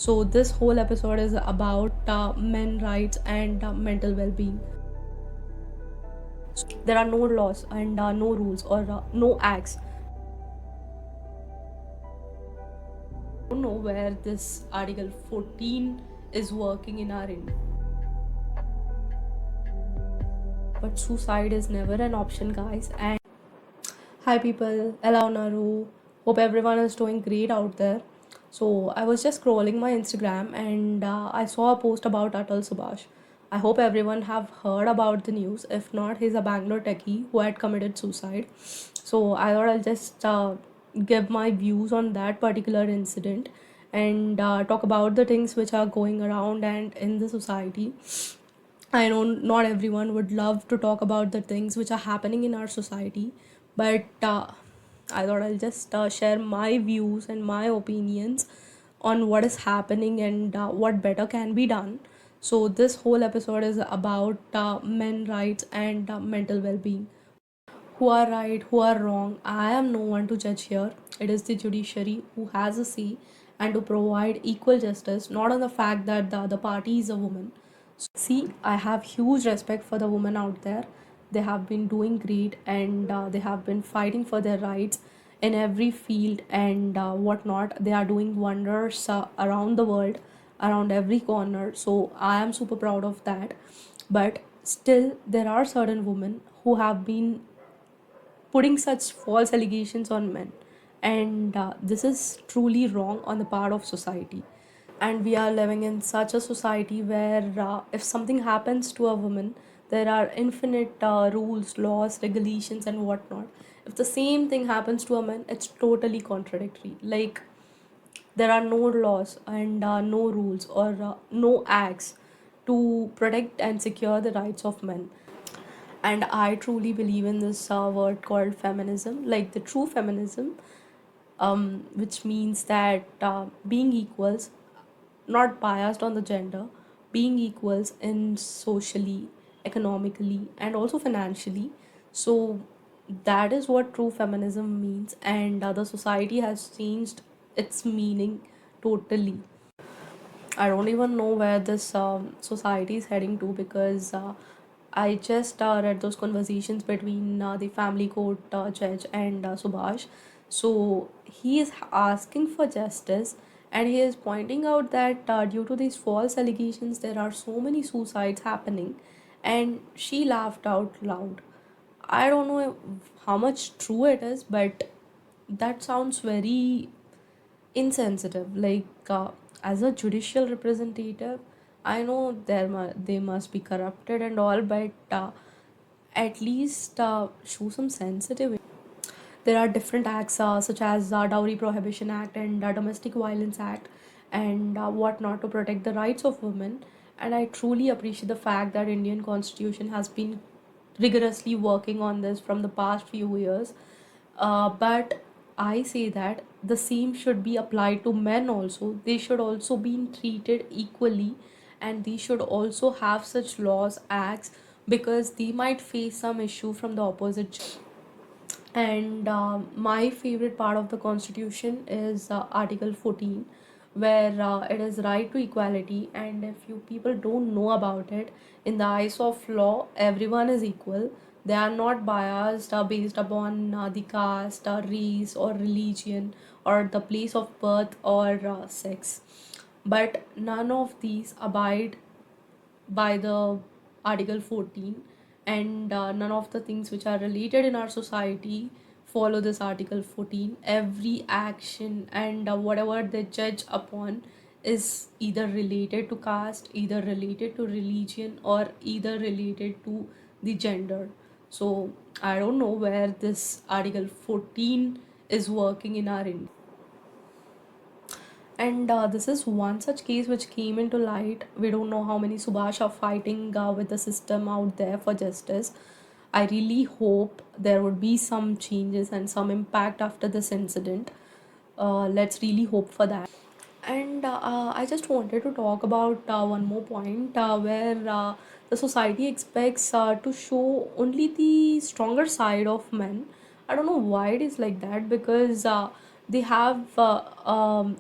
So, this whole episode is about men rights and mental well being. There are no laws and no rules or no acts. I don't know where this Article 14 is working in our India. But suicide is never an option, guys. And hi, people. Hello, Naru. Hope everyone is doing great out there. So, I was just scrolling my Instagram and I saw a post about Atal Subhash. I hope everyone have heard about the news. If not, he's a Bangalore techie who had committed suicide. So, I thought I'll just give my views on that particular incident and talk about the things which are going around and in the society. I know not everyone would love to talk about the things which are happening in our society, but I thought I'll just share my views and my opinions on what is happening and what better can be done. So, this whole episode is about men rights and mental well being. Who are right, who are wrong, I am no one to judge here. It is the judiciary who has a say and to provide equal justice, not on the fact that the other party is a woman. See, I have huge respect for the women out there. They have been doing great and they have been fighting for their rights in every field and whatnot. They are doing wonders around the world, around every corner. So I am super proud of that. But still, there are certain women who have been putting such false allegations on men. And this is truly wrong on the part of society. And we are living in such a society where if something happens to a woman, there are infinite rules, laws, regulations, and whatnot. If the same thing happens to a man, it's totally contradictory. Like, there are no laws and no rules or no acts to protect and secure the rights of men. And I truly believe in this word called feminism, like the true feminism, which means that being equals, not biased on the gender, being equals in socially, economically, and also financially. So that is what true feminism means, and the society has changed its meaning totally. I don't even know where this society is heading to because I just read those conversations between the family court judge and Subhash. So he is asking for justice and he is pointing out that due to these false allegations, there are so many suicides happening. And she laughed out loud. I don't know how much true it is, but that sounds very insensitive. Like, as a judicial representative, I know they must be corrupted and all, but at least show some sensitivity. There are different acts such as Dowry Prohibition Act and Domestic Violence Act and whatnot to protect the rights of women. And I truly appreciate the fact that Indian Constitution has been rigorously working on this from the past few years. But I say that the same should be applied to men also. They should also be treated equally and they should also have such laws, acts, because they might face some issue from the opposite. And my favorite part of the constitution is Article 14, where it is right to equality. And if you people don't know about it, in the eyes of law, everyone is equal. They are not biased based upon the caste or race or religion or the place of birth or sex. But none of these abide by the Article 14, and none of the things which are related in our society follow this Article 14. Every action and whatever they judge upon is either related to caste, either related to religion, or either related to the gender. So I don't know where this Article 14 is working in our India. And this is one such case which came into light. We don't know how many Subhash are fighting with the system out there for justice. I really hope there would be some changes and some impact after this incident. Let's really hope for that. And I just wanted to talk about one more point where the society expects to show only the stronger side of men. I don't know why it is like that because they have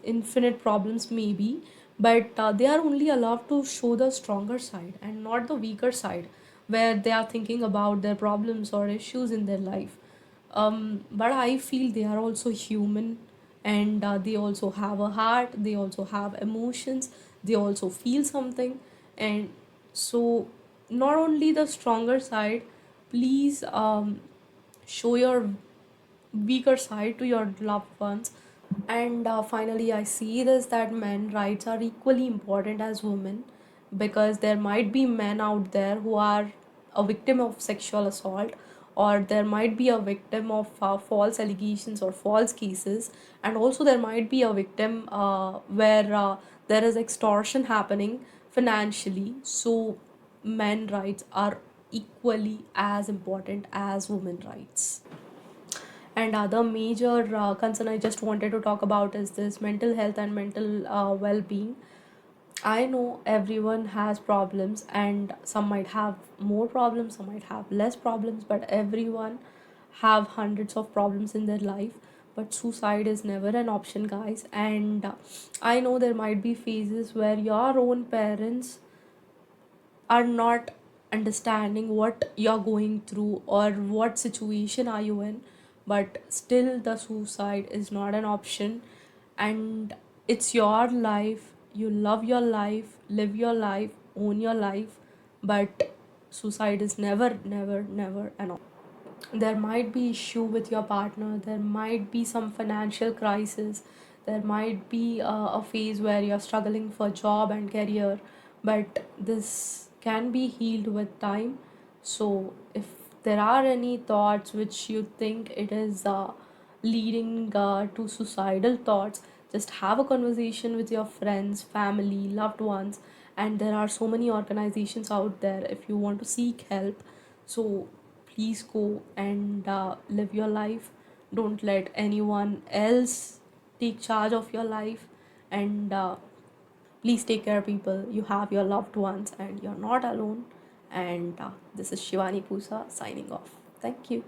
infinite problems, maybe, but they are only allowed to show the stronger side and not the weaker side, where they are thinking about their problems or issues in their life. But I feel they are also human, and they also have a heart, they also have emotions, they also feel something. And so, not only the stronger side, please show your weaker side to your loved ones. And finally, I see this that men rights are equally important as women, because there might be men out there who are a victim of sexual assault, or there might be a victim of false allegations or false cases, and also there might be a victim where there is extortion happening financially. So men rights are equally as important as women rights. And other major concern I just wanted to talk about is this mental health and mental well-being. I know everyone has problems, and some might have more problems, some might have less problems, but everyone have hundreds of problems in their life. But suicide is never an option, guys. And I know there might be phases where your own parents are not understanding what you're going through or what situation are you in, but still the suicide is not an option. And it's your life, you love your life, live your life, own your life. But suicide is never, never, never an option. There might be issue with your partner, there might be some financial crisis, there might be a phase where you're struggling for job and career, but this can be healed with time. So if there are any thoughts which you think it is leading to suicidal thoughts, just have a conversation with your friends, family, loved ones. And there are so many organizations out there if you want to seek help. So please go and live your life. Don't let anyone else take charge of your life. And please take care, people. You have your loved ones and you're not alone. And this is Shivani Pusa signing off. Thank you.